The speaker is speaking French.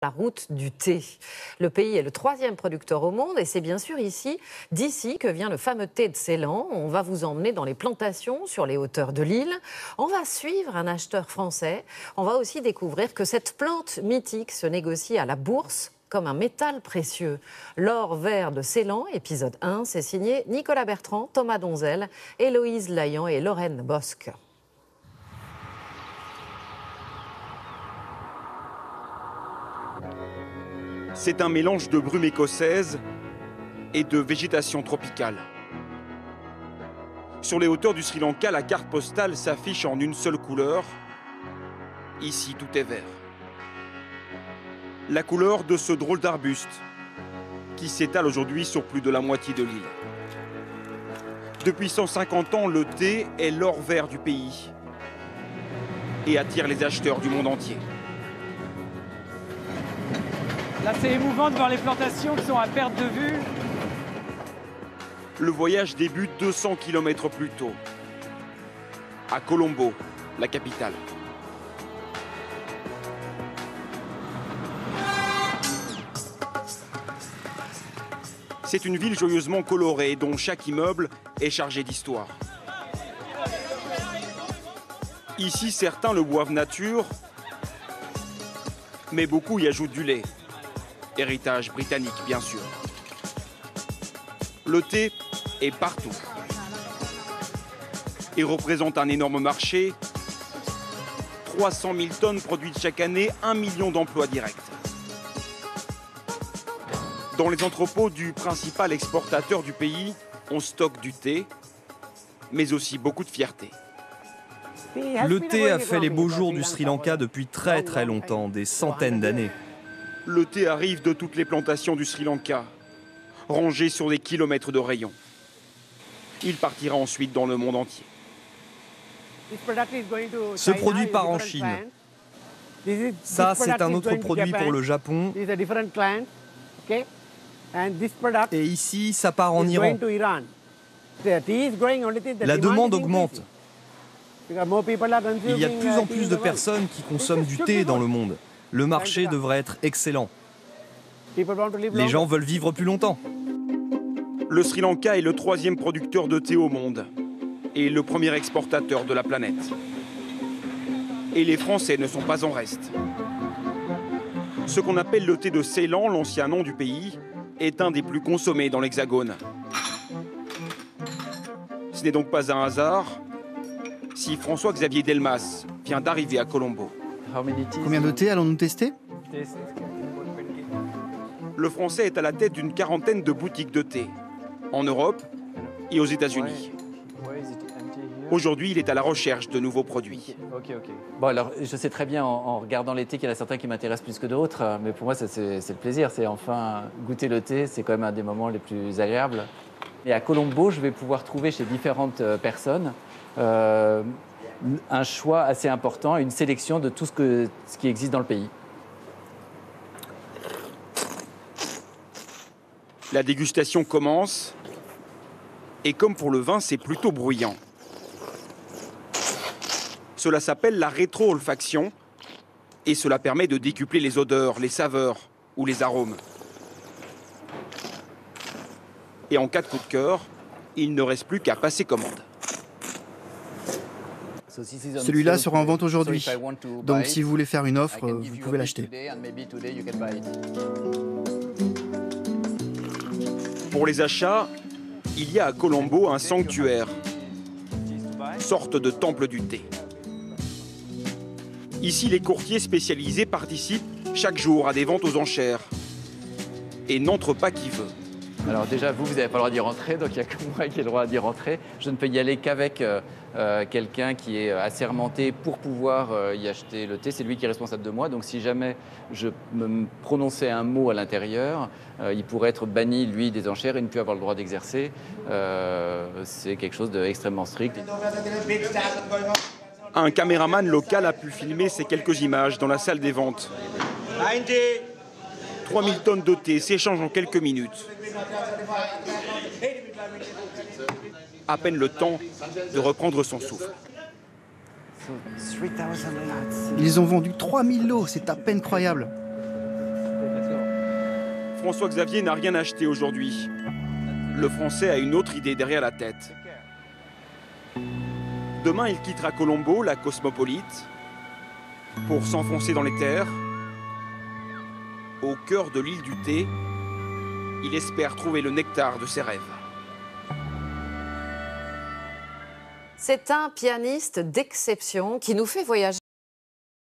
La route du thé. Le pays est le 3e producteur au monde et c'est bien sûr d'ici que vient le fameux thé de Ceylan. On va vous emmener dans les plantations sur les hauteurs de l'île. On va suivre un acheteur français. On va aussi découvrir que cette plante mythique se négocie à la bourse comme un métal précieux. L'or vert de Ceylan, épisode 1, c'est signé Nicolas Bertrand, Thomas Donzel, Héloïse Laillan et Lorraine Bosque. C'est un mélange de brume écossaise et de végétation tropicale. Sur les hauteurs du Sri Lanka, la carte postale s'affiche en une seule couleur. Ici, tout est vert. La couleur de ce drôle d'arbuste qui s'étale aujourd'hui sur plus de la moitié de l'île. Depuis 150 ans, le thé est l'or vert du pays et attire les acheteurs du monde entier. Là, c'est émouvant de voir les plantations qui sont à perte de vue. Le voyage débute 200 km plus tôt, à Colombo, la capitale. C'est une ville joyeusement colorée dont chaque immeuble est chargé d'histoire. Ici, certains le boivent nature, mais beaucoup y ajoutent du lait. Héritage britannique, bien sûr. Le thé est partout. Il représente un énorme marché. 300 000 tonnes produites chaque année, 1 million d'emplois directs. Dans les entrepôts du principal exportateur du pays, on stocke du thé, mais aussi beaucoup de fierté. Le thé a fait les beaux jours du Sri Lanka depuis très très longtemps, des centaines d'années. Le thé arrive de toutes les plantations du Sri Lanka, rangées sur des kilomètres de rayons. Il partira ensuite dans le monde entier. Ce produit part en Chine. Ça, c'est un autre produit pour le Japon. Et ici, ça part en Iran. La demande augmente. Il y a de plus en plus de personnes qui consomment du thé dans le monde. Le marché devrait être excellent. Les gens veulent vivre plus longtemps. Le Sri Lanka est le 3e producteur de thé au monde et le premier exportateur de la planète. Et les Français ne sont pas en reste. Ce qu'on appelle le thé de Ceylan, l'ancien nom du pays, est un des plus consommés dans l'Hexagone. Ce n'est donc pas un hasard si François-Xavier Delmas vient d'arriver à Colombo. Combien de thé allons-nous tester? Le Français est à la tête d'une quarantaine de boutiques de thé, en Europe et aux États-Unis. Aujourd'hui, il est à la recherche de nouveaux produits. Bon, alors, je sais très bien en regardant les thés qu'il y en a certains qui m'intéressent plus que d'autres, mais pour moi, c'est le plaisir. C'est enfin goûter le thé, c'est quand même un des moments les plus agréables. Et à Colombo, je vais pouvoir trouver chez différentes personnes un choix assez important, une sélection de tout ce qui existe dans le pays. La dégustation commence, et comme pour le vin, c'est plutôt bruyant. Cela s'appelle la rétro-olfaction, et cela permet de décupler les odeurs, les saveurs ou les arômes. Et en cas de coup de cœur, il ne reste plus qu'à passer commande. Celui-là sera en vente aujourd'hui. Donc si vous voulez faire une offre, vous pouvez l'acheter. Pour les achats, il y a à Colombo un sanctuaire, sorte de temple du thé. Ici, les courtiers spécialisés participent chaque jour à des ventes aux enchères et n'entre pas qui veut. Alors déjà, vous n'avez pas le droit d'y rentrer, donc il n'y a que moi qui ai le droit d'y rentrer. Je ne peux y aller qu'avec quelqu'un qui est assermenté pour pouvoir y acheter le thé. C'est lui qui est responsable de moi, donc si jamais je me prononçais un mot à l'intérieur, il pourrait être banni, lui, des enchères et ne plus avoir le droit d'exercer. C'est quelque chose d'extrêmement strict. Un caméraman local a pu filmer ces quelques images dans la salle des ventes. 3000 tonnes de thé s'échangent en quelques minutes. À peine le temps de reprendre son souffle. Ils ont vendu 3000 lots, c'est à peine croyable. François Xavier n'a rien acheté aujourd'hui. Le Français a une autre idée derrière la tête. Demain, il quittera Colombo, la cosmopolite, pour s'enfoncer dans les terres. Au cœur de l'île du thé, il espère trouver le nectar de ses rêves. C'est un pianiste d'exception qui nous fait voyager.